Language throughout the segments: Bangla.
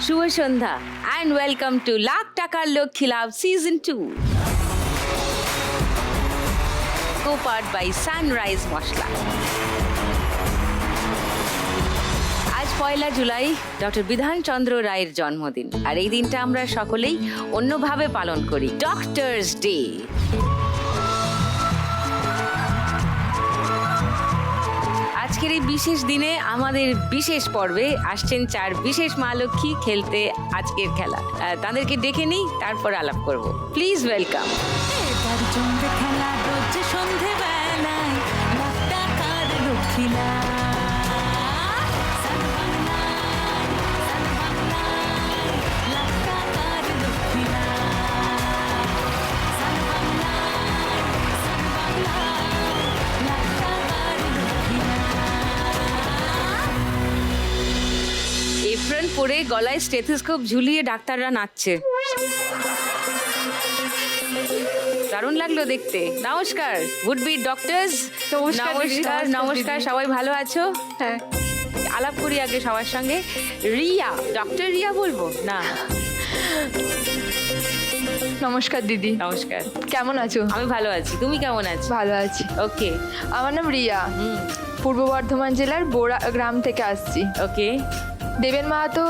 শুভ সন্ধ্যা অ্যান্ড ওয়েলকাম টু লাখ টাকার লক্ষ্মী লাভ সিজন 2 co-powered by সানরাইজ মশলা। আজ 1 জুলাই ডক্টর বিধানচন্দ্র রায়ের জন্মদিন, আর এই দিনটা আমরা সকলেই অন্যভাবে পালন করি, ডক্টরস ডে। আজকের এই বিশেষ দিনে আমাদের বিশেষ পর্বে আসছেন 4 বিশেষ মা লক্ষ্মী খেলতে আজকের খেলা। তাদেরকে ডেকে নিই, তারপর আলাপ করব। Please welcome. খেলা রোজ সন্ধেবেলায় লাখ টাকার লক্ষ্মী লাভ। লাখ টাকার লক্ষ্মী লাভ। লাখ টাকার লক্ষ্মী লাভ। এপ্রন পরে গলায় স্টেথোস্কোপ ঝুলিয়ে ডাক্তাররা নাচছে, দারুণ লাগলো দেখতে। নমস্কার উড বি ডক্টরস। নমস্কার নমস্কার, সবাই ভালো আছো? হ্যাঁ, আলাপ করি আগে সবার সঙ্গে। রিয়া, ডক্টর রিয়া বলবো না? নমস্কার দিদি। নমস্কার, কেমন আছো? আমি ভালো আছি, তুমি কেমন আছো? ভালো আছি। ওকে আমার নাম রিয়া, পূর্ব বর্ধমান জেলার বোরা গ্রাম থেকে আসছি। ওকে, দেবেন Mahato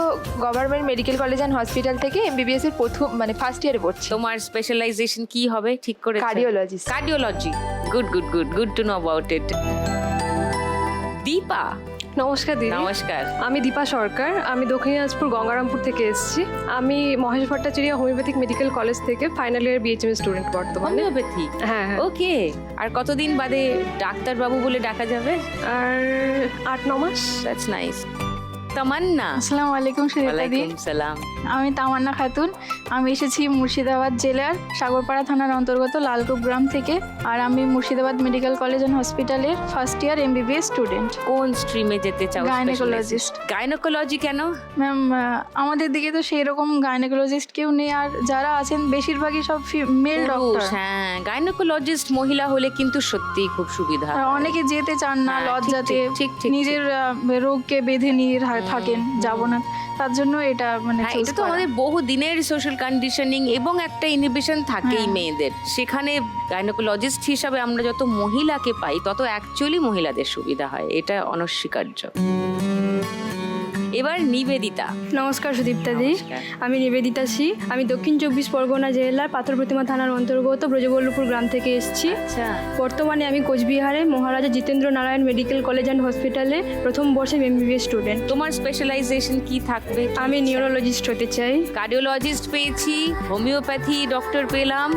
government medical college and hospital থেকে এমবিবিএস এর প্রথম ফার্স্ট ইয়ারে পড়ছি। তোমার স্পেশালাইজেশন কি হবে ঠিক করে? Cardiologist. Cardiology, good good good good to know about it. Dipa. নমস্কার দিদি। নমস্কার। আমি দীপা সরকার, আমি দক্ষিণ দিনাজপুর গঙ্গারামপুর থেকে এসেছি। আমি Mahesh Bhattacharya homeopathic medical college থেকে ফাইনাল ইয়ার বিএইচএম স্টুডেন্ট বর্তমানে। হোমিওপ্যাথি? হ্যাঁ হ্যাঁ। ওকে, আর কতদিন বাদে ডাক্তারবাবু বলে ডাকা যাবে? আর 8-9 মাস। That's nice. তামান্না। আসসালামু আলাইকুম সুদীপ্তা দি। ওয়ালাইকুম সালাম। আমি তামান্না খাতুন। আমি এসেছি মুর্শিদাবাদ জেলার সাগরপাড়া থানার অন্তর্গত লালকুপ গ্রাম থেকে, আর আমি মুর্শিদাবাদ মেডিকেল কলেজ অ্যান্ড হসপিটালের ফার্স্ট ইয়ার এমবিবিএস স্টুডেন্ট। কোন স্ট্রিমে যেতে চাও? গাইনোকোলজিস্ট। গাইনোকোলজি কেন? ম্যাম, আমাদের দিকে তো সেই রকম গাইনোকোলজিস্ট কেউ নেই, আর যারা আছেন বেশিরভাগই সব মেল ডক্টর। হ্যাঁ, গাইনোকোলজিস্ট মহিলা হলে কিন্তু সত্যিই খুব সুবিধা। আর অনেকে যেতে চান না, হ্যাঁ, ঠিক, লজ্জাতে ঠিক, ঠিক, নিজের রোগকে বেঁধে নিয়ে থাকেন, যাব না, তার জন্য এটা মানে হ্যাঁ, choose এটা তো করা। আমাদের বহু দিনের সোশ্যাল কন্ডিশনিং এবং একটা ইনহিবিশন থাকেই হ্যাঁ। মেয়েদের। সেখানে গাইনোকোলজিস্ট হিসাবে আমরা যত মহিলাকে পাই তত অ্যাকচুয়ালি মহিলাদের সুবিধা হয়, এটা অনস্বীকার্য। এবার নিবেদিতা। নমস্কার সুদীপ্তা দি। নমস্কার। আমি নিবেদিতা সি। আমি দক্ষিণ 24 পরগনা জেলার পাথর প্রতিমা থানার অন্তর্গত ব্রজবল্লভপুর গ্রাম থেকে এসেছি। আচ্ছা, বর্তমানে আমি কোচবিহারে Maharaja Jitendra Narayan medical college and হসপিটালে প্রথম বর্ষের এমবিবিএস স্টুডেন্ট। তোমার স্পেশালাইজেশন কি থাকবে? আমি নিউরোলজিস্ট হতে চাই। কার্ডিওলজিস্ট পেয়েছি, হোমিওপ্যাথি ডক্টর পেলাম,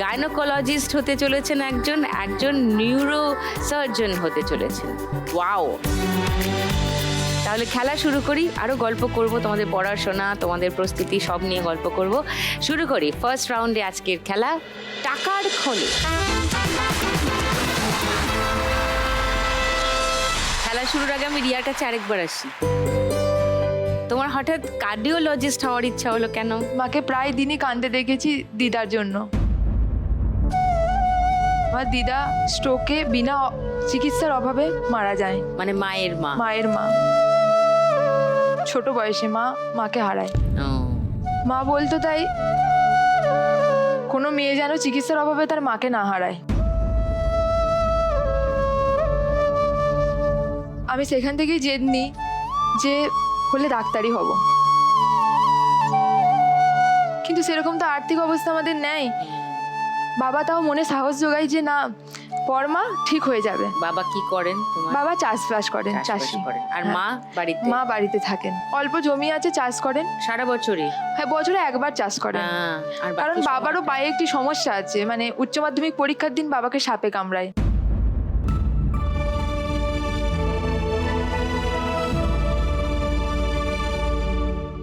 গাইনোকোলজিস্ট হতে চলেছেন একজন, একজন নিউরো সার্জন হতে চলেছেন। ওয়াও! তাহলে খেলা শুরু করি। আরও গল্প করব, তোমাদের পড়াশোনা, তোমাদের প্রস্তুতি সব নিয়ে গল্প করব। শুরু করি ফার্স্ট রাউন্ডে আজকের খেলা, টাকার খনি। খেলা শুরুর আগে আমি রিয়ার কাছে আরেকবার আসি। তোমার হঠাৎ কার্ডিওলজিস্ট হওয়ার ইচ্ছা হলো কেন? মাকে প্রায় দিনই কাঁদতে দেখেছি দিদার জন্য। আমার দিদা স্ট্রোকে বিনা চিকিৎসার অভাবে মারা যায়। মানে মায়ের মা? মায়ের মা ছোট বয়সে মাকে হারায়। ও, মা বলতো তাই কোনো মেয়ে যেন চিকিৎসার অভাবে তার মাকে না হারায়। আমি সেখান থেকেই জেদ নিই যে হলে ডাক্তারই হব, কিন্তু সেরকম তো আর্থিক অবস্থা আমাদের নেই। বাবা তাও মনে সাহস জোগায় যে না, পরমা ঠিক হয়ে যাবে। বাবা কি করেন তোমার? বাবা চাষবাস করেন, চাষবাস চাষি। করেন। আর মা বাড়িতে? মা বাড়িতে থাকেন, অল্প জমি আছে, চাষ করেন। সারা বছরই? হ্যাঁ, বছরে একবার চাষ করেন। আর কারণ বাকি বাবারও পায়ে একটি সমস্যা আছে, মানে উচ্চ মাধ্যমিক পরীক্ষার দিন বাবাকে সাপে কামড়ায়।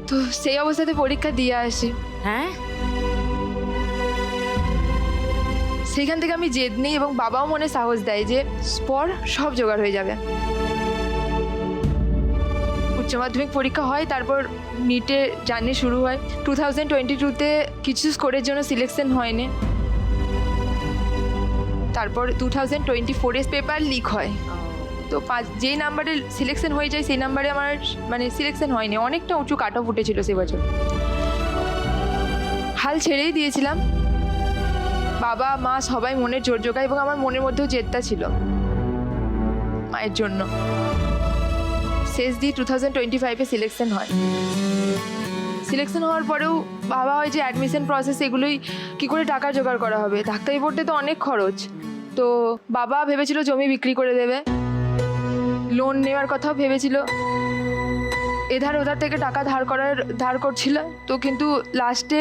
তো সেই অবস্থাতে পরীক্ষা দিয়ে আসি। হ্যাঁ, সেখান থেকে আমি জেদ নিই এবং বাবাও মনে সাহস দেয় যে পর সব জোগাড় হয়ে যাবে। উচ্চ মাধ্যমিক পরীক্ষা হয়, তারপর নিটে জার্নি শুরু হয়। 2022-তে কিছু স্কোরের জন্য সিলেকশন হয়নি। তারপর 2024-এ পেপার লিক হয়। তো যেই নাম্বারে সিলেকশন হয়ে যায় সেই নাম্বারে আমার মানে সিলেকশন হয়নি, অনেকটা উঁচু কাট অফ উঠেছিল সে বছর। হাল ছেড়েই দিয়েছিলাম। বাবা মা সবাই মনের জোর জোগায় এবং আমার মনের মধ্যেও জেদটা ছিল মায়ের জন্য। শেষ দিয়ে 2025-এ সিলেকশন হয়। সিলেকশন হওয়ার পরেও ভাবা হয় যে অ্যাডমিশন প্রসেস এগুলোই কী করে টাকা জোগাড় করা হবে, ডাক্তারি পড়তে তো অনেক খরচ। তো বাবা ভেবেছিল জমি বিক্রি করে দেবে, লোন নেওয়ার কথাও ভেবেছিল, এধার ওধার থেকে টাকা ধার করছিল। তো কিন্তু লাস্টে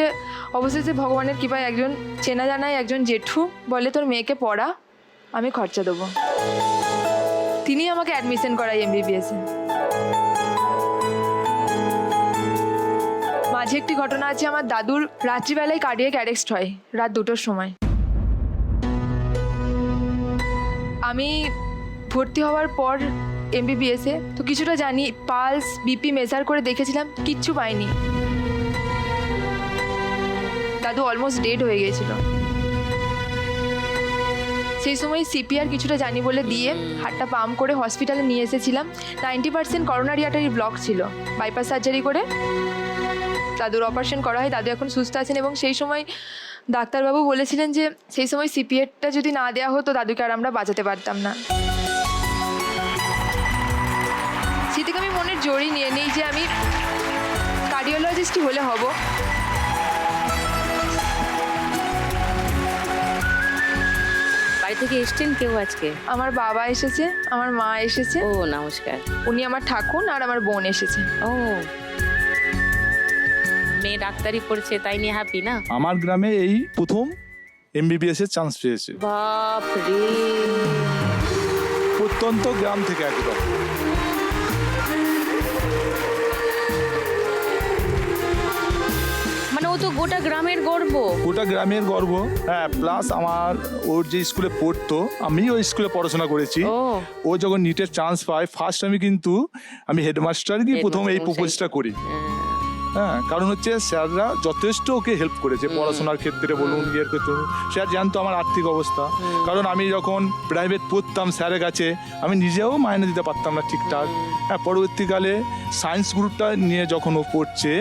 অবশেষে ভগবানের কৃপায় একজন চেনা জানায় একজন জেঠু বলে তোর মেয়েকে পড়া, আমি খরচা দেবো। তিনি আমাকে অ্যাডমিশন করায় MBBS-এ। মাঝে একটি ঘটনা আছে, আমার দাদুর রাত্রিবেলায় কার্ডিয়াক অ্যারেস্ট হয় রাত 2টোর সময়। আমি ভর্তি হওয়ার পর MBBS-এ তো কিছুটা জানি, পালস বিপি মেজার করে দেখেছিলাম, কিচ্ছু পাইনি। দাদু অলমোস্ট ডেড হয়ে গিয়েছিল। সেই সময় CPR কিছুটা জানি বলে দিয়ে হাতটা পাম্প করে হসপিটালে নিয়ে এসেছিলাম। 90% করোনারি আর্টারি ব্লক ছিল, বাইপাস সার্জারি করে দাদুর অপারেশন করা হয়। দাদু এখন সুস্থ আছেন এবং সেই সময় ডাক্তারবাবু বলেছিলেন যে সেই সময় CPRটা যদি না দেওয়া হতো দাদুকে আর আমরা বাঁচাতে পারতাম না। সে থেকে আমি মনের জোরই নিয়ে নিই যে আমি কার্ডিওলজিস্টই হলে হব। বাড়ি থেকে এসছেন কেউ আজকে? আমার বাবা এসেছে, আমার মা এসেছে, ও নমস্কার। উনি আমার ঠাকুর, আর আমার বোন এসেছে। ও মেয়ে ডাক্তারি পড়ছে তাই নিয়ে হ্যাপি না? আমার গ্রামে এই প্রথম MBBS এর চান্স পেয়েছে, বাপ রে, প্রত্যন্ত গ্রাম থেকে একদম। মানে ও তো গোটা গ্রামের গর্ব। গোটা গ্রামের গর্ব, হ্যাঁ। প্লাস আমার ওর যে স্কুলে পড়তো, আমি ওই স্কুলে পড়াশোনা করেছি। ও ও যখন নিটের চান্স পায় ফার্স্ট আমি হেডমাস্টার গিয়ে প্রথম এই প্রপোজটা করি। হ্যাঁ, কারণ হচ্ছে স্যাররা যথেষ্ট ওকে হেল্প করেছে পড়াশোনার ক্ষেত্রে বলুন, ইয়ের ক্ষেত্রে বলুন। স্যার জানতো আমার আর্থিক অবস্থা, কারণ আমি যখন প্রাইভেট পড়তাম স্যারের কাছে আমি নিজেও মাইনে দিতে পারতাম না ঠিকঠাক। হ্যাঁ, পরবর্তীকালে সায়েন্স গ্রুপটা নিয়ে যখন ও পড়ছে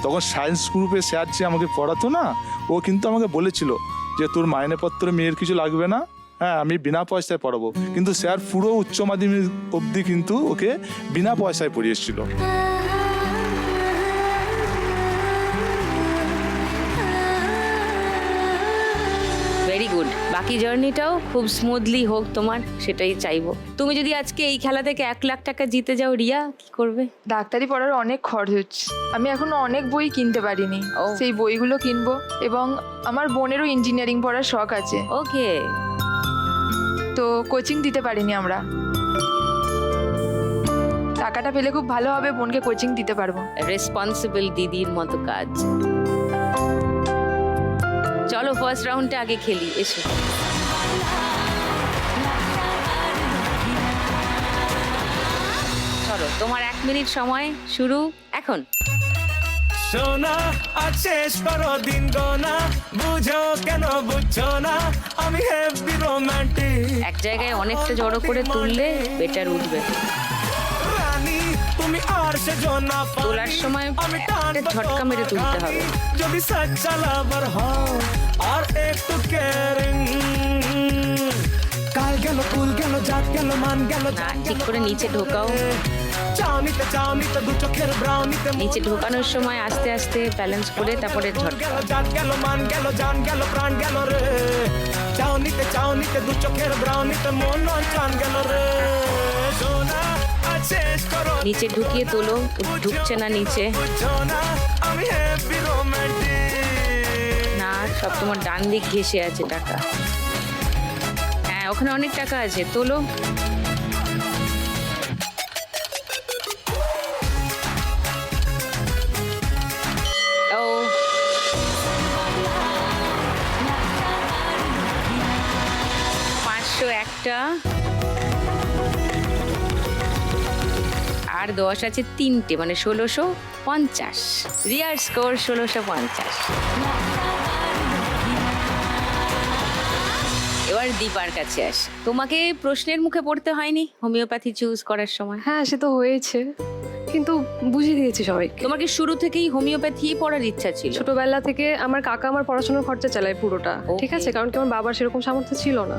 তখন সায়েন্স গ্রুপে স্যার যে আমাকে পড়াতো না, ও কিন্তু আমাকে বলেছিল যে তোর মাইনেপত্র মেয়ের কিছু লাগবে না, হ্যাঁ আমি বিনা পয়সায় পড়াবো। কিন্তু স্যার পুরো উচ্চ মাধ্যমিক অবধি কিন্তু ওকে বিনা পয়সায় পড়িয়েছিল। Very good. বাকি জার্নিটাও খুব স্মুথলি হোক তোমার, সেটাই চাইবো। তুমি যদি আজকে এই খেলা থেকে 1 লাখ টাকা জিতে যাও রিয়া, কি করবে? ডাক্তারি পড়ার অনেক খরচ, আমি এখনো অনেক বই কিনতে পারিনি। ও। সেই বইগুলো কিনবো এবং আমার বোনেরও ইঞ্জিনিয়ারিং পড়ার শখ আছে, ওকে। তো কোচিং দিতে পারিনি আমরা। টাকাটা পেলে খুব ভালো হবে, বোনকে কোচিং দিতে পারবো। রেসপন্সিবল দিদির মতো কাজ। চলো ফার্স্ট রাউন্ডটা আগে খেলি, এসো। চলো, তোমার 1 মিনিট সময় শুরু এখন। সোনা আজ শেষ করো দিন গোনা, বুঝো কেন বুঝছো না আমি হেভি রোমান্টিক। এক জায়গায় অনেকটা জড়ো করে তুললে বেটার উঠবে। রানী তুমি আর সে জোনা তোলার সময় একটা ঝটকা মেরে তুলতে হবে। যদি সচ্চা লাভার হও আর একটু কেয়ারিং, কাল গেল কুল গেল জাত গেল মান গেল, না, ঠিক করে নিচে ঢোকাও। চাউনিতে দু চোখের ব্রাউনিতে নিচে ঢোকানোর সময় আস্তে আস্তে ব্যালেন্স করে তারপরে ঝটকা। জাত গেল মান গেল জান গেল প্রাণ গেল রে, চাউনিতে দু চোখের ব্রাউনিতে মন চান গেল রে। সোনা আজ শেষ করো, নিচে ঢুকিয়ে তোলো, ঢুকছে না নিচে। বুঝছো না আমি হেভি রোমান্টিক। না, সব তোমার ডান দিক ঘেঁষে আছে টাকা। হ্যাঁ, ওখানে অনেক টাকা আছে, তোলো। ও 500 একটা, আর 10 আছে 3টে, মানে 1650। রিয়ার স্কোর 1650। এবার দীপার কাছে আসি, তোমাকে প্রশ্নের মুখে পড়তে হয়নি হোমিওপ্যাথি চুজ করার সময়? হ্যাঁ, সে তো হয়েছে, কিন্তু বুঝিয়ে দিয়েছি সবাইকে। তোমার কি শুরু থেকেই হোমিওপ্যাথি পড়ার ইচ্ছা ছিল? ছোটবেলা থেকে আমার কাকা আমার পড়াশোনার খরচা চালায় পুরোটা, ঠিক আছে, কারণ কি আমার বাবার সেরকম সামর্থ্য ছিল না।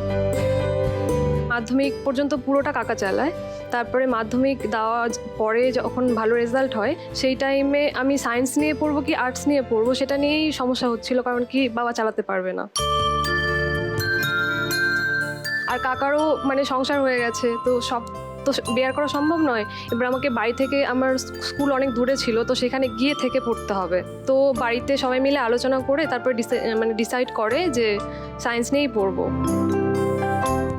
মাধ্যমিক পর্যন্ত পুরোটা কাকা চালায়, তারপরে মাধ্যমিক দেওয়া পরে যখন ভালো রেজাল্ট হয় সেই টাইমে আমি সায়েন্স নিয়ে পড়বো কি আর্টস নিয়ে পড়বো সেটা নিয়েই সমস্যা হচ্ছিল, কারণ কি বাবা চালাতে পারবে না। আর কাকারও মানে সংসার হয়ে গেছে, তো সব তো বেয়ার করা সম্ভব নয়। এবার আমাকে বাড়ি থেকে, আমার স্কুল অনেক দূরে ছিল, তো সেখানে গিয়ে থেকে পড়তে হবে। তো বাড়িতে সবাই মিলে আলোচনা করে তারপরে ডিসাইড করে যে সায়েন্স নিয়েই পড়বো।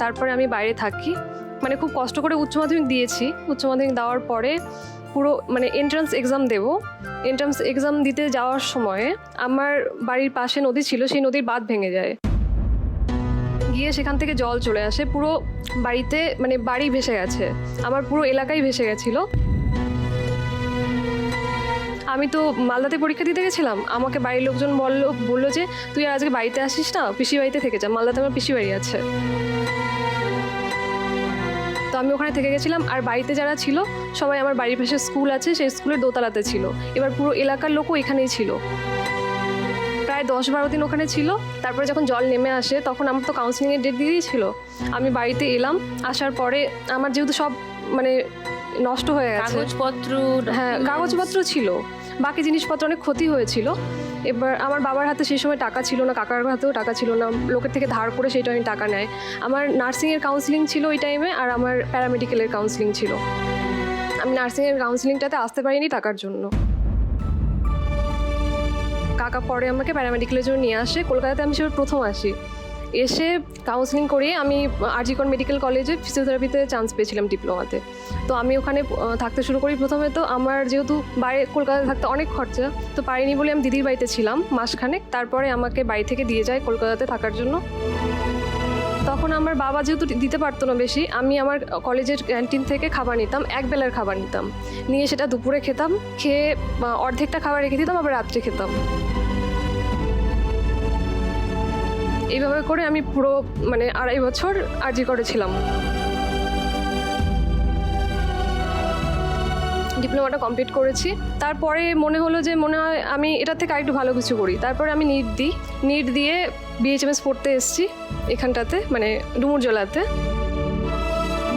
তারপরে আমি বাইরে থাকি, মানে খুব কষ্ট করে উচ্চ মাধ্যমিক দিয়েছি। উচ্চ মাধ্যমিক দেওয়ার পরে পুরো মানে এন্ট্রান্স এক্সাম দেবো। এন্ট্রান্স এক্সাম দিতে যাওয়ার সময়ে আমার বাড়ির পাশে নদী ছিল, সেই নদীর বাঁধ ভেঙে যায়, গিয়ে সেখান থেকে জল চলে আসে, পুরো বাড়িতে মানে বাড়ি ভেসে গেছে, আমার পুরো এলাকায় ভেসে গেছিলো। আমি তো মালদাতে পরীক্ষা দিতে গেছিলাম, আমাকে বাড়ির লোকজন বললো যে তুই আর আজকে বাড়িতে আসিস না, পিসি বাড়িতে থেকে যা, মালদাতে আমার পিসি বাড়ি আছে। তো আমি ওখানে থেকে গেছিলাম, আর বাড়িতে যারা ছিল সবাই আমার বাড়ির পাশে স্কুল আছে, সেই স্কুলের দোতলাতে ছিল। এবার পুরো এলাকার লোকও এখানেই ছিল, প্রায় 10-12 দিন ওখানে ছিল। তারপরে যখন জল নেমে আসে তখন আমার তো কাউন্সিলিংয়ের ডেট দিয়ে দিয়েছিল। আমি বাড়িতে এলাম, আসার পরে আমার যেহেতু সব মানে নষ্ট হয়ে গেছে, কাগজপত্র, হ্যাঁ কাগজপত্র ছিল, বাকি জিনিসপত্র অনেক ক্ষতি হয়েছিল। এবার আমার বাবার হাতে সেই সময় টাকা ছিল না, কাকার হাতেও টাকা ছিল না, লোকের থেকে ধার করে সেই টাইমে টাকা নেয়। আমার নার্সিংয়ের কাউন্সিলিং ছিল ওই টাইমে, আর আমার প্যারামেডিক্যালের কাউন্সিলিং ছিল। আমি নার্সিংয়ের কাউন্সিলিংটাতে আসতে পারিনি টাকার জন্য। কাকা পরে আমাকে প্যারামেডিক্যালের জন্য নিয়ে আসে কলকাতাতে, আমি সেবার প্রথম আসি। এসে কাউন্সিলিং করিয়ে আমি আরজিকর মেডিকেল কলেজে ফিজিওথেরাপিতে চান্স পেয়েছিলাম ডিপ্লোমাতে। তো আমি ওখানে থাকতে শুরু করি। প্রথমে তো আমার যেহেতু বাইরে কলকাতায় থাকতে অনেক খরচা, তো পারিনি বলে আমি দিদির বাড়িতে ছিলাম মাসখানেক। তারপরে আমাকে বাড়ি থেকে দিয়ে যায় কলকাতাতে থাকার জন্য। তখন আমার বাবা যেহেতু দিতে পারতো না বেশি, আমি আমার কলেজের ক্যান্টিন থেকে খাবার নিতাম, একবেলার খাবার নিতাম, নিয়ে সেটা দুপুরে খেতাম, খেয়ে অর্ধেকটা খাবার রেখে দিতাম, আবার রাত্রে খেতাম। এইভাবে করে আমি পুরো মানে 2.5 বছর আরজি করেছিলাম। ডিপ্লোমাটা কমপ্লিট করেছি। তারপরে মনে হলো যে মনে হয় আমি এটার থেকে আরেকটু ভালো কিছু করি। তারপরে আমি নিট দিয়ে বিএইচএমএস পড়তে এসেছি এখানটাতে, মানে ডুমুরজলাতে।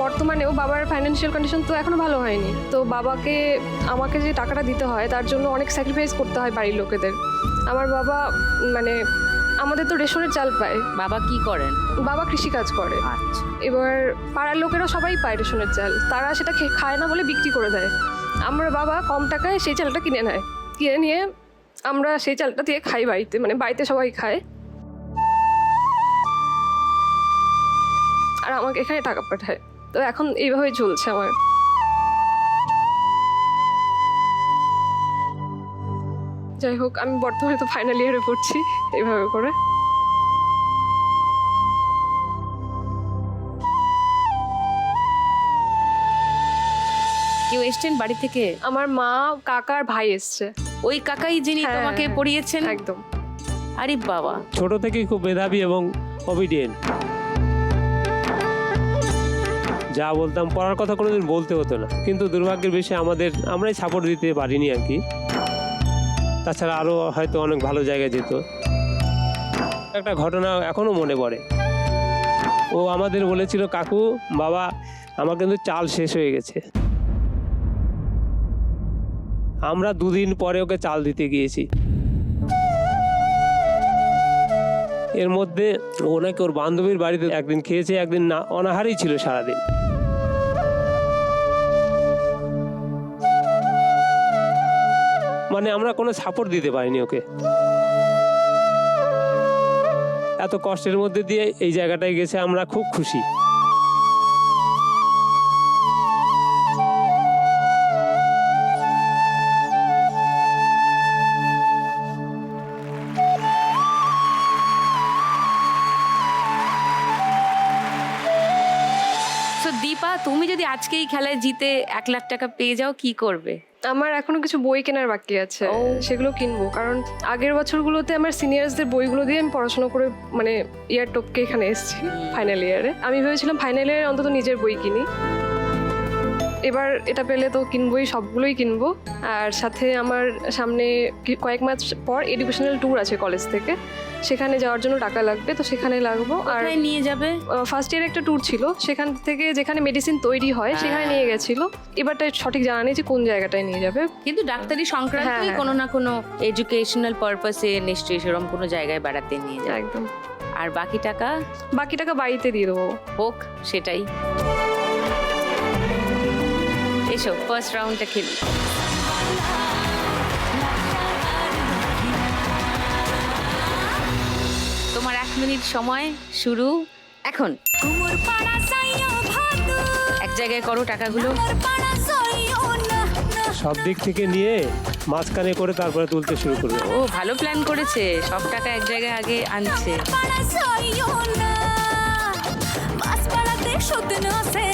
বর্তমানেও বাবার ফাইন্যান্সিয়াল কন্ডিশন তো এখনও ভালো হয়নি, তো আমাকে যে টাকাটা দিতে হয় তার জন্য অনেক স্যাক্রিফাইস করতে হয় বাড়ির লোকেদের। আমার বাবা মানে আমাদের তো রেশনের চাল পায়। বাবা কি করেন? বাবা কৃষিকাজ করে। আচ্ছা। এবার পাড়ার লোকেরা সবাই পায় রেশনের চাল, তারা সেটা খায় না বলে বিক্রি করে দেয়। আমার বাবা কম টাকায় সেই চালটা কিনে নেয়, কিনে নিয়ে আমরা সেই চালটা দিয়ে খাই বাড়িতে, মানে বাড়িতে সবাই খায়, আর আমাকে এখানে টাকা পাঠায়। তো এখন এইভাবেই চলছে আমার। যাই হোক, আমি বর্তমানে তো ফাইনাল ইয়ারে পড়ছি এইভাবে করে। কেউ এসছেন বাড়ি থেকে? আমার মা, কাকার ভাই এসছে। ওই কাকাই যিনি হ্যাঁ, তোমাকে হ্যাঁ, পড়িয়েছেন? একদম। আরে বাবা, ছোট থেকেই খুব মেধাবী এবং অবিডিয়েন্ট। যা বলতাম, পড়ার কথা কোনোদিন বলতে হতো না, কিন্তু দুর্ভাগ্যের বিষয়ে আমরাই সাপোর্ট দিতে পারিনি আর কি। তাছাড়া আরও হয়তো অনেক ভালো জায়গায় যেত। একটা ঘটনা এখনও মনে পড়ে। ও আমাদের বলেছিল, কাকু বাবা আমার কিন্তু চাল শেষ হয়ে গেছে। আমরা 2 দিন পরে ওকে চাল দিতে গিয়েছি। এর মধ্যে ও নাকি ওর বান্ধবীর বাড়িতে একদিন খেয়েছে, একদিন না, অনাহারেই ছিল সারাদিন। মানে আমরা কোনো সাপোর্ট দিতে পারিনি ওকে। এত কষ্টের মধ্যে দিয়ে এই জায়গাটায় গেছে, আমরা খুব খুশি। দীপা, তুমি যদি আজকে এই খেলায় জিতে 1 লাখ টাকা পেয়ে যাও, কি করবে? আমার এখনো কিছু বই কেনার বাকি আছে, ও। সেগুলো কিনবো, কারণ আগের বছরগুলোতে আমার সিনিয়র্সদের বইগুলো দিয়ে আমি পড়াশোনা করে মানে ইয়ার টপকে এখানে এসেছি ফাইনাল ইয়ারে। আমি ভেবেছিলাম ফাইনাল ইয়ারে অন্তত নিজের বই কিনি, এবার এটা পেলে তো কিনবোই, সবগুলোই কিনবো। আর সাথে আমার সামনে কয়েক মাস পর এডুকেশনাল ট্যুর আছে কলেজ থেকে, সেখানে যাওয়ার জন্য টাকা লাগবে, তো সেখানে লাগবো। আর কোথায় নিয়ে যাবে? ফার্স্ট ইয়ার একটা ট্যুর ছিল, সেখান থেকে যেখানে মেডিসিন তৈরি হয় সেখানে নিয়ে গেছিল। এবারটা সঠিক জানা নেই যে কোন জায়গাটায় নিয়ে যাবে। কিন্তু ডাক্তারি সংক্রান্তই হ্যাঁ। কোনো না কোনো এডুকেশনাল পারপাসে নিশ্চয়ই সেরকম কোনো জায়গায় বেড়াতে নিয়ে যায়। একদম। আর বাকি টাকা বাকি টাকা বাড়িতে দিয়ে দেবো। হোক, সেটাই। এসো ফার্স্ট রাউন্ডটা খেলি। তোমার 1 মিনিট সময় শুরু এখন। কুমোর পাড়া সাইও ভাদু এক জায়গায় করো টাকাগুলো। মোর পাড়া সইও না না সব দিক থেকে নিয়ে মাঝখানে করে তারপরে তুলতে শুরু করবে। ও ভালো প্ল্যান করেছে, সব টাকা এক জায়গায় আগে আনছে। পাড়া সইও না বাস পাড়াতে শুধু আছে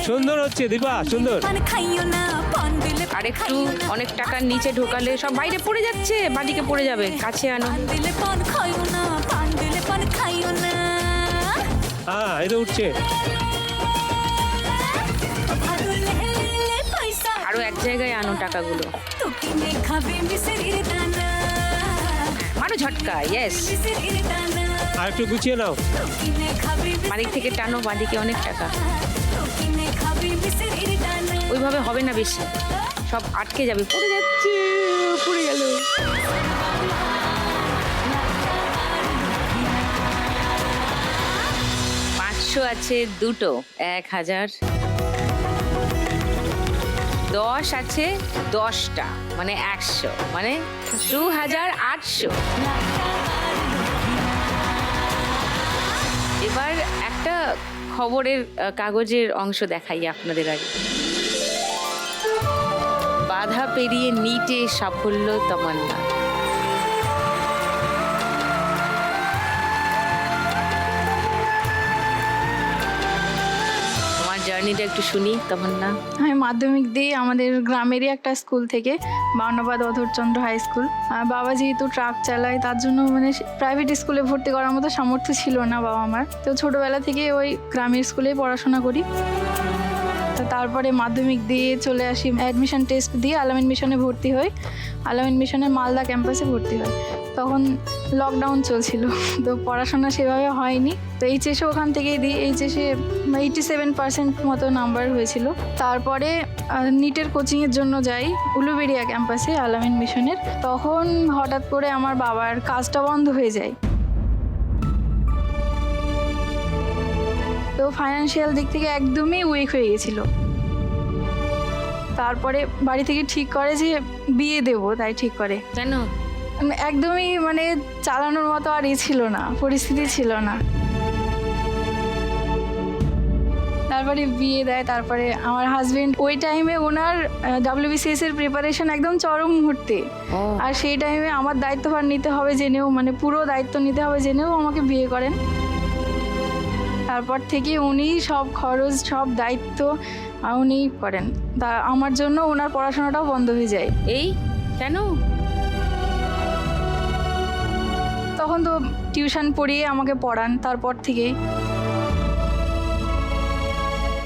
সুন্দর হচ্ছে দীপা, সুন্দর। পান খাইও না পান দিলে আর একটু অনেক টাকার নিচে ঢোকালে সব বাইরে পড়ে যাচ্ছে, বাড়িকে পড়ে যাবে, কাছে আনো। পান দিলে পান খাইও না পান দিলে পান খাইও না হ্যাঁ, এটা উঠছে। ভাদু লেলে পয়সা আরো এক জায়গায় আনো টাকাগুলো। তো কিনে খাবে মিশরির দানা মারো ঝটকা, ইয়েস। মিশরির দানা আর একটু গুছিয়ে নাও। তো কিনে খাবে বাড়ি থেকে টানো, বাড়িকে অনেক টাকা। তো কিনে খাবে মিশরির দানা ওইভাবে হবে না বেশি, সব আটকে যাবে, পড়ে যাচ্ছে, পড়ে গেল। 500 আছে দুটো, 1000। 10 আছে 10টা, মানে 100, মানে 2800। এবার একটা খবরের কাগজের অংশ দেখাই আপনাদের আগে। বাধা পেরিয়ে নিটে সাফল্য তমান্না। তোমার জার্নিটা একটু শুনি তমান্না। আমি মাধ্যমিক দিই আমাদের গ্রামেরই একটা স্কুল থেকে, বাউনাবাদ অধরচন্দ্র হাই স্কুল। আর বাবা যেহেতু ট্রাক চালায়, তার জন্য মানে প্রাইভেট স্কুলে ভর্তি করার মতো সামর্থ্য ছিল না বাবা আমার। তো ছোটোবেলা থেকে ওই গ্রামের স্কুলেই পড়াশোনা করি। তো তারপরে মাধ্যমিক দিয়ে চলে আসি, অ্যাডমিশন টেস্ট দিয়ে আলামিন মিশনে ভর্তি হই। আলামিন মিশনের মালদা ক্যাম্পাসে ভর্তি হয়। তখন লকডাউন চলছিল, তো পড়াশোনা সেভাবে হয়নি। তো এইচএসে ওখান থেকেই দিই, এইচএসে 87% মতো নাম্বার হয়েছিল। তারপরে নিটের কোচিংয়ের জন্য যাই উলুবেড়িয়া ক্যাম্পাসে আলামিন মিশনের। তখন হঠাৎ করে আমার বাবার কাজটা বন্ধ হয়ে যায়। তো ফাইন্যান্সিয়াল দিক থেকে একদমই উইক হয়ে গেছিল। তারপরে বাড়ি থেকে ঠিক করে যে বিয়ে দেবো, তাই ঠিক করে। কেন? একদমই মানে চালানোর মতো আর ছিল না, পরিস্থিতি ছিল না। তারপরে বিয়ে দেয়। তারপরে আমার হাজবেন্ড ওই টাইমে ওনার WBCS এর প্রিপারেশন একদম চরম মুহূর্তে, ও, আর সেই টাইমে আমার দায়িত্বভার নিতে হবে জেনেও, মানে পুরো দায়িত্ব নিতে হবে জেনেও আমাকে বিয়ে করেন। তারপর থেকে উনি সব খরচ, সব দায়িত্ব উনিই করেন। তা আমার জন্য ওনার পড়াশোনাটাও বন্ধ হয়ে যায়। এই কেন? তখন তো টিউশন পড়িয়ে আমাকে পড়ান। তারপর থেকেই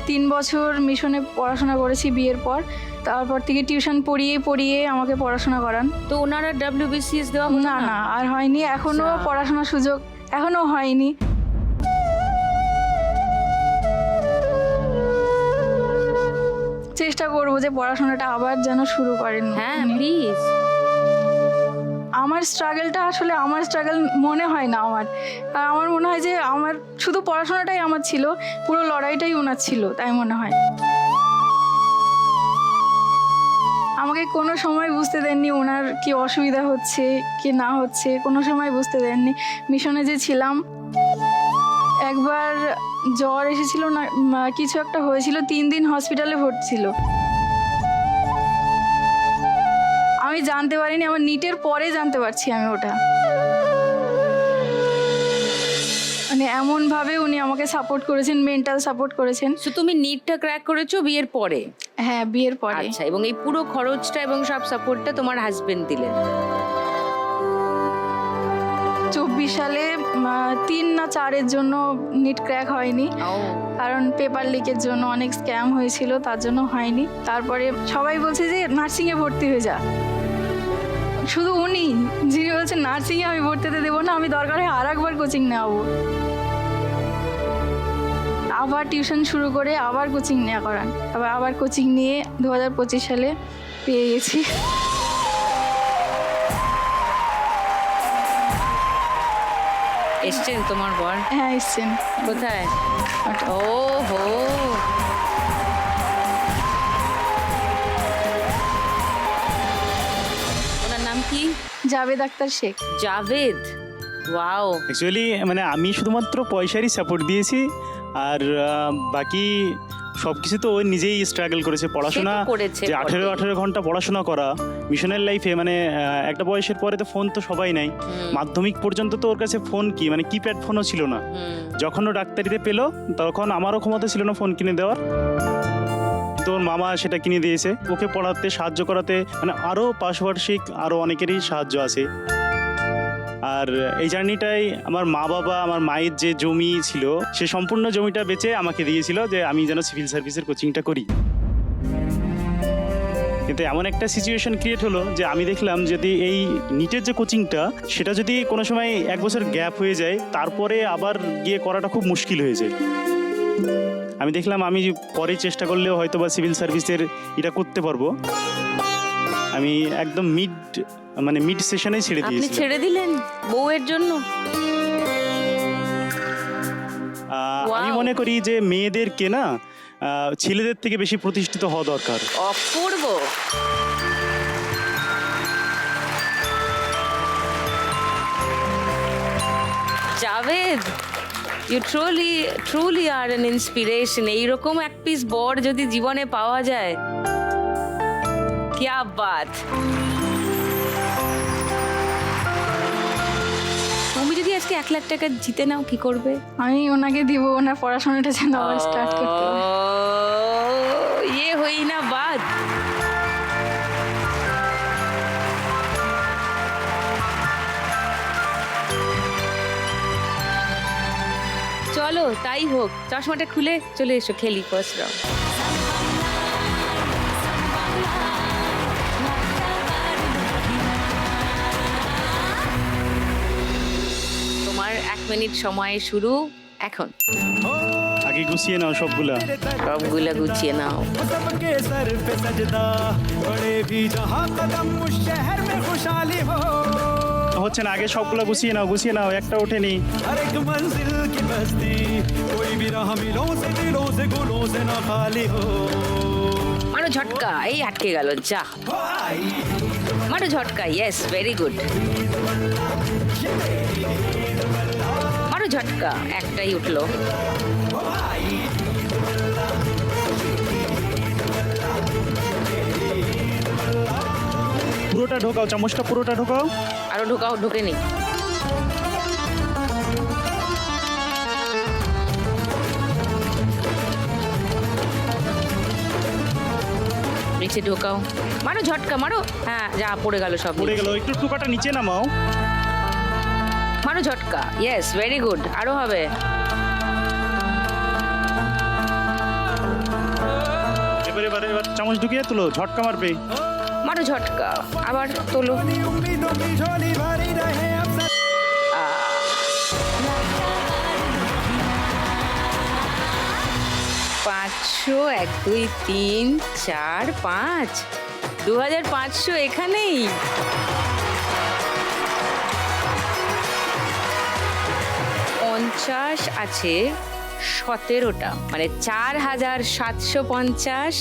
3 বছর মিশনে পড়াশোনা করেছি বিয়ের পর। তারপর থেকে টিউশন পড়িয়ে আমাকে পড়াশোনা করান। তো ওনারা WBCS দেওয়া হলো না না, আর হয়নি, এখনো আচ্ছা। পড়াশোনার সুযোগ এখনো হয়নি। চেষ্টা করবো যে পড়াশোনাটা আবার যেন শুরু করেন। হ্যাঁ প্লিজ। আমার স্ট্রাগলটা আসলে আমার স্ট্রাগল মনে হয় না আমার, আর আমার মনে হয় যে আমার শুধু পড়াশোনাটাই আমার ছিল, পুরো লড়াইটাই ওনার ছিল, তাই মনে হয়। আমাকে কোনো সময় বুঝতে দেননি ওনার কি অসুবিধা হচ্ছে কি না হচ্ছে, কোনো সময় বুঝতে দেননি। মিশনে যে ছিলাম, একবার জ্বর এসেছিল না, কিছু একটা হয়েছিল, 3 দিন হসপিটালে ভর্তি ছিল। আমি জানতে পারিনি, আমার নিটের পরে জানতে পারছি আমি ওটা। মানে এমনভাবে উনি আমাকে সাপোর্ট করেছেন, মেন্টাল সাপোর্ট করেছেন। তো তুমি নিটটা ক্র্যাক করেছো বিয়ের পরে? হ্যাঁ, বিয়ের পরে। আচ্ছা, এবং এই পুরো খরচটা এবং সব সাপোর্টটা তোমার হাজবেন্ড দিলেন? 24 সালে 3 না 4-এর জন্য নিট ক্র্যাক হয়নি, কারণ পেপার লিকের জন্য অনেক স্ক্যাম হয়েছিল, তার জন্য হয়নি। তারপরে সবাই বলছে যে নার্সিংয়ে ভর্তি হয়ে যা, শুধু উনি যিনি বলছেন নার্সিংয়ে আমি ভর্তি হতে দেবো না, আমি দরকার হয় আর একবার কোচিং নেওয়াবো। আবার টিউশন শুরু করে আবার কোচিং নেওয়া করান, আবার কোচিং নিয়ে 2025 সালে পেয়ে গেছি। এসছেন তোমার বর? হ্যাঁ, এসছেন। কোথায়? ও হো, ওনার নাম কি? জাভেদ আক্তার শেখ। জাভেদ, ওয়াও। অ্যাকচুয়ালি মানে আমি শুধুমাত্র পয়সারই সাপোর্ট দিয়েছি, আর বাকি সব কিছু তো ওই নিজেই স্ট্রাগল করেছে। পড়াশোনা সে তো করেছে যে বটেই। 18 ঘন্টা পড়াশোনা করা মিশনের লাইফে, মানে একটা বয়সের পরে তো ফোন তো সবাই নাই। মাধ্যমিক পর্যন্ত তো ওর কাছে ফোন কি, মানে কিপ্যাড ফোনও ছিল না। যখন ও ডাক্তারিতে পেলো তখন আমারও ক্ষমতা ছিল না ফোন কিনে দেওয়ার, তো ওর মামা সেটা কিনে দিয়েছে। ওকে পড়াতে সাহায্য করাতে মানে আরও পারিপার্শ্বিক আরও অনেকেরই সাহায্য আছে। আর এই জার্নিটাই আমার মা বাবা, আমার মায়ের যে জমি ছিল সে সম্পূর্ণ জমিটা বেচে আমাকে দিয়েছিল যে আমি যেন সিভিল সার্ভিসের কোচিংটা করি। কিন্তু এমন একটা সিচুয়েশন ক্রিয়েট হলো যে আমি দেখলাম যদি এই নিটের যে কোচিংটা সেটা যদি কোনো সময় 1 বছর গ্যাপ হয়ে যায়, তারপরে আবার গিয়ে করাটা খুব মুশকিল হয়ে যায়। আমি দেখলাম আমি পরে চেষ্টা করলেও হয়তো বা সিভিল সার্ভিসের এটা করতে পারবো। আমি একদম মিড সেশনেই ছেড়ে আপনি দিয়েছি। ছেড়ে দিলেন বউয়ের জন্য? আমি Wow. মনে করি যে মেয়েদেরকে না ছেলেদের থেকে বেশি প্রতিষ্ঠিত হওয়া দরকার। অপূর্ব। Javed, you truly are an inspiration. এইরকম এক পিস বর যদি জীবনে পাওয়া যায়, কিয়া বাত। তুমি যদি আজকে 1 লাখ টাকা জিতে নাও, কি করবে? আমি ওনাকে দিব, ওনার পড়াশোনাটা যেন আবার স্টার্ট করতে পারি। ये हुई ना बात। চলো তাই হোক, চশমাটা খুলে চলে এসো, খেলি ফার্স্ট রাউন্ড। তোমার 1 মিনিট সময় শুরু এখন। আগে গুছিয়ে নাও সবগুলা। সবগুলা গুছিয়ে নাও। सबके सर पे सजदा बड़े भी जहां कदम उस शहर में खुशहाली हो। হচ্ছে না, আগে সবগুলা গুছিয়ে নাও, একটা ওঠেনি। हर एक मंजिल की बस्ती कोई भी राह मिलों से दिलों से गुलों से ना खाली हो। মারো ঝটকা, এই আটকে গেল, যা মারো ঝটকা। Yes, very good. মারো ঝটকা, একটাই উঠলো। পুরোটা ঢোকাও, চামচটা পুরোটা ঢোকাও। আরো ঢোকাও, ঢোকেনি। নিচে ঢোকাও, মারো ঝটকা, মারো। হ্যাঁ, যা পড়ে গেল সব। পড়ে গেল, একটু টুকাটা নিচে নামাও। মারো ঝটকা, ইয়েস, ভেরি গুড। আরো হবে। এবার চামচ ঢুকিয়ে তুলো, ঝটকা মারবে। মারো ঝটকা, আবার তোলো। उम्मीदों की झोली भरी रहे अब सदा। 500, 1 2 3 4 5, 2500 এখানেই। পঞ্চাশ আছে 17টা, মানে 4750।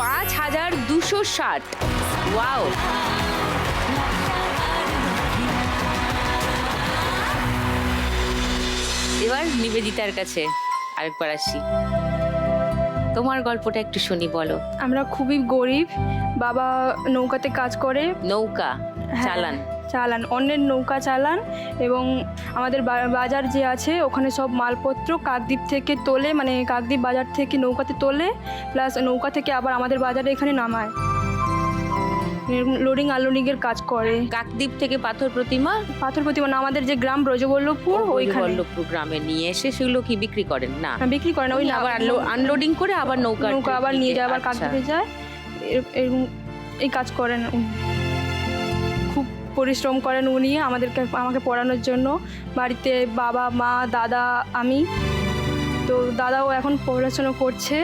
5260। ওয়াও। এবার নিবেদিতার কাছে আরেকবার আসি, তোমার গল্পটা একটু শুনি, বলো। আমরা খুবই গরিব, বাবা নৌকাতে কাজ করে। নৌকা চালান? চালান, অন্যের নৌকা চালান এবং আমাদের বাজার যে আছে ওখানে সব মালপত্র কাকদ্বীপ থেকে তোলে, মানে কাকদ্বীপ বাজার থেকে নৌকাতে তোলে, প্লাস নৌকা থেকে আবার আমাদের বাজারে এখানে নামায়, লোডিং আনলোডিংয়ের কাজ করে। কাকদ্বীপ থেকে পাথর প্রতিমা না, আমাদের যে গ্রাম ব্রজবল্লভপুর ওইখানে বল্লভপুর গ্রামে নিয়ে এসে সেগুলো কি বিক্রি করেন? না, বিক্রি করে না, ওই আবার আনলোডিং করে আবার নৌকা আবার নিয়ে যায়, আবার কাকদ্বীপে যায়, এরকম এই কাজ করেন। খুব পরিশ্রম করেন উনি আমাকে পড়ানোর জন্য। বাড়িতে বাবা, মা, দাদা, আমি, তো দাদাও এখন পড়াশোনা করছে,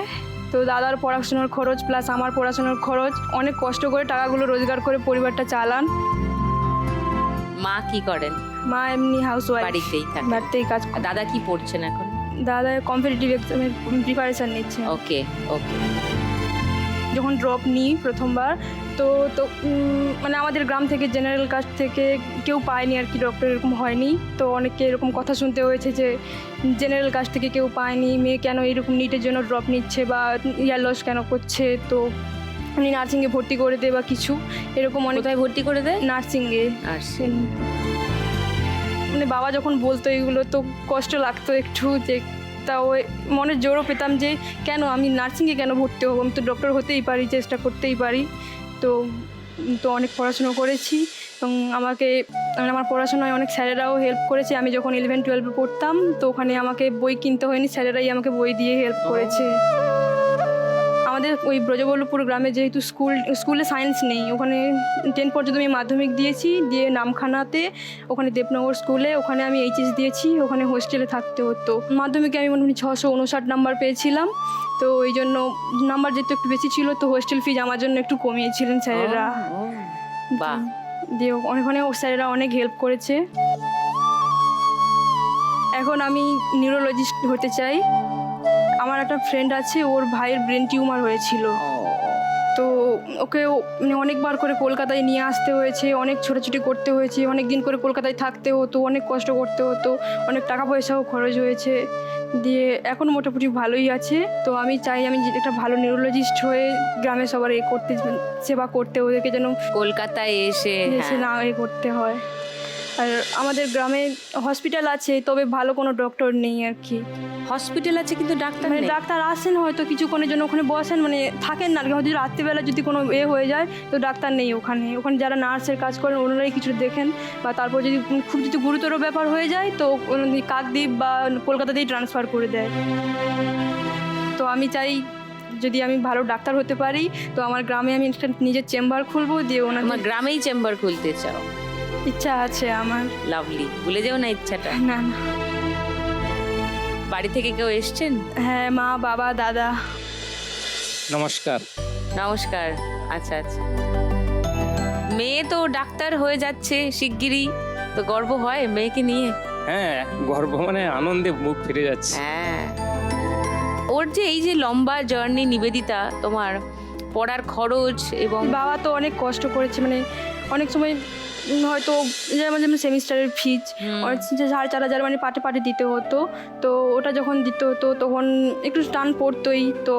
তো দাদার পড়াশোনার খরচ প্লাস আমার পড়াশোনার খরচ, অনেক কষ্ট করে টাকাগুলো রোজগার করে পরিবারটা চালান। মা কি করেন? মা এমনি হাউস ওয়াইফ, বাড়িতেই কাজ। দাদা কি পড়ছেন এখন? দাদা কম্পিটিটিভ এক্সামের প্রিপারেশন নিচ্ছে। ওকে। যখন ড্রপ নিই প্রথমবার তো মানে আমাদের গ্রাম থেকে জেনারেল কাস্ট থেকে কেউ পায়নি আর কি, ডক্টর এরকম হয়নি, তো অনেকে এরকম কথা শুনতে হয়েছে যে জেনারেল কাস্ট থেকে কেউ পায়নি, মেয়ে কেন এরকম নিটের জন্য ড্রপ নিচ্ছে বা ইয়ার লস কেন করছে, তো উনি নার্সিংয়ে ভর্তি করে দেয় বা কিছু এরকম। কোথায় ভর্তি করে দেয়? নার্সিংয়ে। মানে বাবা যখন বলতো এগুলো তো কষ্ট লাগতো একটু, যে তাও মনের জোরও পেতাম যে কেন আমি নার্সিংয়ে কেন ভর্তি হবো, আমি তো ডক্টর হতেই পারি, চেষ্টা করতেই পারি। তো অনেক পড়াশুনো করেছি এবং আমার পড়াশোনায় অনেক স্যারেরাও হেল্প করেছে। আমি যখন 11-12 পড়তাম তো ওখানে আমাকে বই কিনতে হয়নি, স্যারেরাই আমাকে বই দিয়ে হেল্প করেছে। আমাদের ওই ব্রজবল্লভপুর গ্রামে যেহেতু স্কুলে সায়েন্স নেই, ওখানে 10 পর্যন্ত আমি মাধ্যমিক দিয়েছি, দিয়ে নামখানাতে ওখানে দেবনগর স্কুলে ওখানে আমি এইচএস দিয়েছি, ওখানে হোস্টেলে থাকতে হতো। মাধ্যমিকে আমি মোটামুটি 659 নাম্বার পেয়েছিলাম, তো ওই জন্য নাম্বার যেহেতু একটু বেশি ছিল তো হোস্টেল ফিজ আমার জন্য একটু কমিয়েছিলেন স্যারেরা। বাহ। দিয়ে ওখানে স্যারেরা অনেক হেল্প করেছে। এখন আমি নিউরোলজিস্ট হতে চাই। আমার একটা ফ্রেন্ড আছে, ওর ভাইয়ের ব্রেন টিউমার হয়েছিল, তো ওকে মানে অনেকবার করে কলকাতায় নিয়ে আসতে হয়েছে, অনেক ছোটাছুটি করতে হয়েছে, অনেক দিন করে কলকাতায় থাকতে হতো, অনেক কষ্ট করতে হতো, অনেক টাকা পয়সাও খরচ হয়েছে। দিয়ে এখন মোটামুটি ভালোই আছে। তো আমি চাই আমি একটা ভালো নিউরোলজিস্ট হয়ে গ্রামে সবার সেবা করতে, ওদেরকে যেন কলকাতায় এসে না করতে হয়। আর আমাদের গ্রামে হসপিটাল আছে, তবে ভালো কোনো ডক্টর নেই আর কি। হসপিটাল আছে কিন্তু ডাক্তার মানে ডাক্তার আসেন হয়তো কিছুক্ষণের জন্য, ওখানে বসেন, মানে থাকেন না আর কি। হয়তো রাত্রিবেলা যদি কোনো হয়ে যায় তো ডাক্তার নেই ওখানে যারা নার্সের কাজ করেন ওনারাই কিছু দেখেন, বা তারপর যদি খুব গুরুতর ব্যাপার হয়ে যায় তো কাকদ্বীপ বা কলকাতাতেই ট্রান্সফার করে দেয়। তো আমি চাই যদি আমি ভালো ডাক্তার হতে পারি তো আমার গ্রামে আমি একটা নিজের চেম্বার খুলবো, দিয়ে আমার গ্রামেই চেম্বার খুলতে চাও? ইচ্ছা আছে আমার। লাভলি, ভুলে যাও না ইচ্ছাটা। না। বাড়ি থেকে কেউ এসছেন? হ্যাঁ, মা, বাবা, দাদা। নমস্কার। আচ্ছা। মেয়ে তো ডাক্তার হয়ে যাচ্ছে শিগগিরই, তো গর্ব হয় মেয়েকে নিয়ে? হ্যাঁ, গর্ব মানে আনন্দে মুখ ফিরে যাচ্ছে। হ্যাঁ, ওর যে এই যে লম্বা জার্নি নিবেদিতা, তোমার পড়ার খরচ এবং বাবা তো অনেক কষ্ট করেছে, মানে অনেক সময় হয়তো যেমন সেমিস্টারের ফিজ 4,500 মানে পাটে দিতে হতো, তো ওটা যখন দিতে হতো তখন একটু টান পড়তোই। তো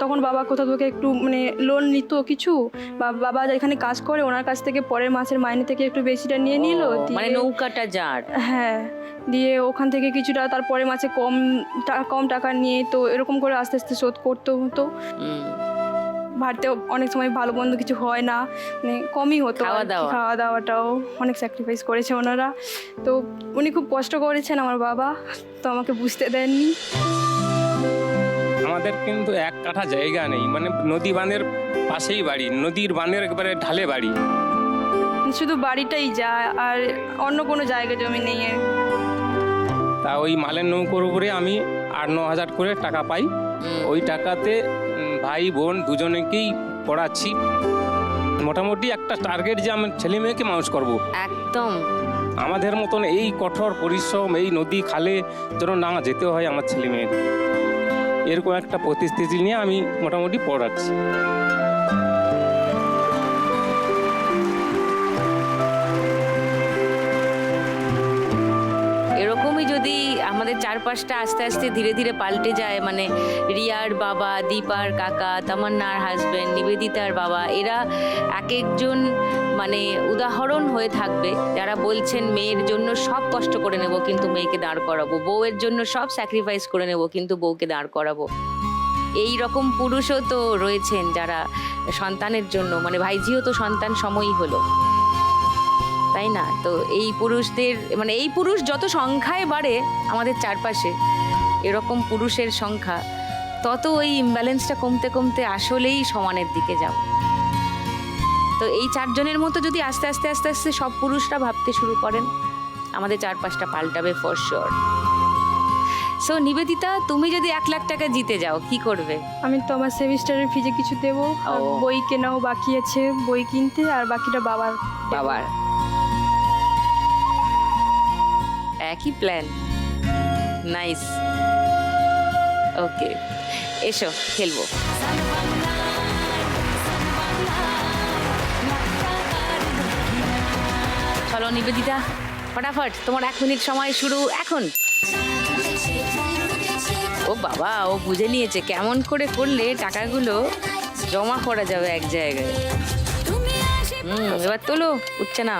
তখন বাবা কোথাও থেকে একটু মানে লোন নিত কিছু, বা বাবা এখানে কাজ করে ওনার কাছ থেকে পরের মাসের মাইনে থেকে একটু বেশিটা নিয়ে নিল, মানে নৌকাটা যার। হ্যাঁ, দিয়ে ওখান থেকে কিছুটা তারপরে মাসে কম টাকা নিয়ে, তো এরকম করে আস্তে আস্তে শোধ করতে হতো। বাড়িতে অনেক সময় ভালো মন্দ কিছু হয় না, মানে কমই হতো। খাওয়া দাওয়াটাও অনেক স্যাক্রিফাইস করেছে ওনারা, তো উনি খুব কষ্ট করেছেন আমার বাবা, তো আমাকে বুঝতে দেননি। আমাদের কিন্তু 1 কাঠা জায়গা নেই, মানে নদী বাঁধের পাশেই বাড়ি, নদীর বাঁধের একবারে ঢালে বাড়ি, শুধু বাড়িটাই যায় আর অন্য কোনো জায়গা জমি নেই। তা ওই মালের নৌকোর উপরে আমি 8-9 হাজার করে টাকা পাই। ওই টাকাতে ভাই বোন দুজনেকেই পড়াচ্ছি। মোটামুটি একটা টার্গেট যে আমার ছেলে মেয়েকে মানুষ করব। একদম আমাদের মতন এই কঠোর পরিশ্রম এই নদী খালে যেন না যেতে হয় আমার ছেলে মেয়েকে, এরকম একটা প্রতিশ্রুতি নিয়ে আমি মোটামুটি পড়াচ্ছি। এরকমই যদি আমাদের চারপাশটা আস্তে আস্তে ধীরে ধীরে পাল্টে যায়, মানে রিয়ার বাবা, দীপার কাকা, তামান্নার হাজবেন্ড, নিবেদিতার বাবা, এরা এক একজন মানে উদাহরণ হয়ে থাকবে, যারা বলছেন মেয়ের জন্য সব কষ্ট করে নেব কিন্তু মেয়েকে দাঁড় করাবো, বউয়ের জন্য সব স্যাক্রিফাইস করে নেব কিন্তু বউকে দাঁড় করাবো। এই রকম পুরুষও তো রয়েছেন যারা সন্তানের জন্য, মানে ভাইঝিও তো সন্তান সময়ই হলো, তাই না? তো এই পুরুষদের মানে এই পুরুষ যত সংখ্যায় বাড়ে আমাদের চারপাশে, এরকম পুরুষের সংখ্যা, তত ওই ইমব্যালেন্সটা কমতে কমতে আসলেই সমানের দিকে যাব। তো এই 4 জনের মতো যদি আস্তে আস্তে আস্তে আস্তে সব পুরুষরা ভাবতে শুরু করেন, আমাদের চারপাশটা পাল্টাবে ফর শিওর। সো নিবেদিতা, তুমি যদি 1 লাখ টাকা জিতে যাও কি করবে? আমি তো আমার সেমিস্টারের ফিজে কিছু দেবো, আর ও। বই কেনাও বাকি আছে, বই কিনতে, আর বাকিটা বাবার। বাবার একই প্ল্যান, নাইস। ওকে, এসো খেলবো। চলো নিবেদিতা, ফটাফট তোমার 1 মিনিট সময় শুরু এখন। ও বাবা, ও বুঝে নিয়েছে কেমন করে করলে টাকাগুলো জমা করা যাবে এক জায়গায়। এবার তোলো, উঠছে না।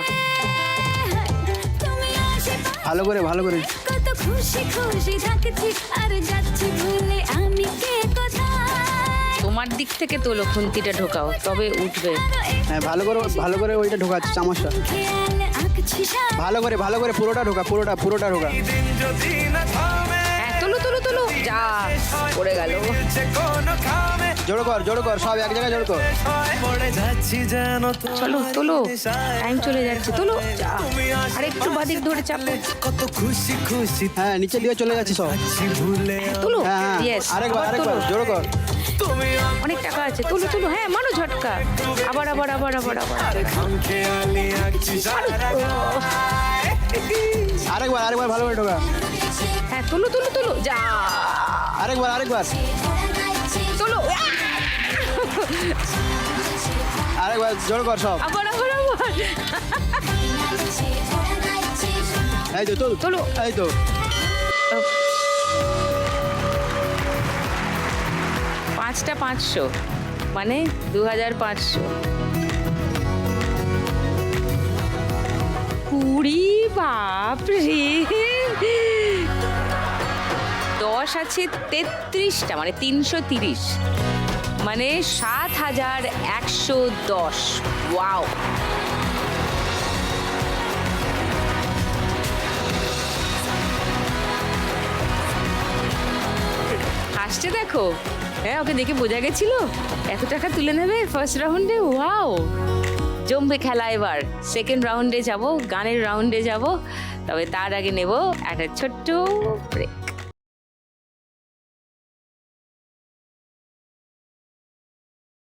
ভালো করে কত খুশি খুশি থাকছি আর যাচ্ছি ভুলে আমি কে কোথায়। তোমার দিক থেকে তোলো, খুন্তিটা ঢোকাও তবে উঠবে। হ্যাঁ, ভালো করে ওইটা ঢোকাচ্ছে চামচটা, খেয়াল আঁকছি ভালো করে পুরোটা ঢোকা, পুরোটা ঢোকা। দিন যদি না থামে, হ্যাঁ, তোলো তোলো তোলো, যা পড়ে গেল। যে কোনো খামে জোড়ো কর সব এক জায়গায় জোড়ো কর। পড়ে যাচ্ছি যেন চলো তোলো, টাইম চলে যাচ্ছে, তোলো। যা, তুমি আর একটু বাদিক ধরে চাপো। কত খুশি খুশি হ্যাঁ, নিচে দিয়ে চলে যাচ্ছে সব। থাকছি ভুলে তোলো, হ্যাঁ, ইয়েস, আরেকবার জোড়ো কর। তুমি অনেক টাকা আছে, তোলো তোলো। হ্যাঁ, মারো ঝটকা, আবার আবার আবার আবার আবার। খাম খেয়ালি আঁকছি আরেকবার ভালো করে ঢোকা। হ্যাঁ, তোলো তোলো তোলো, যা, আরেকবার তোলো, আরেকবার জোড়ো কর সব। আবার আবার আবার। এই তো তোলো। এই তো 5টা 500 মানে 2500। 20, বাপ রে। 10 আছে 33টা, মানে 330, মানে 7110। ওয়াও, হাসছে দেখো। হ্যাঁ, ওকে দেখে বোঝা গেছিল এত টাকা তুলে নেবে ফার্স্ট রাউন্ডে। ওয়াও, জমবে খেলা। এবার সেকেন্ড রাউন্ডে যাব, গানের রাউন্ডে যাব, তবে তার আগে নেব একটা ছোট্ট ব্রেক।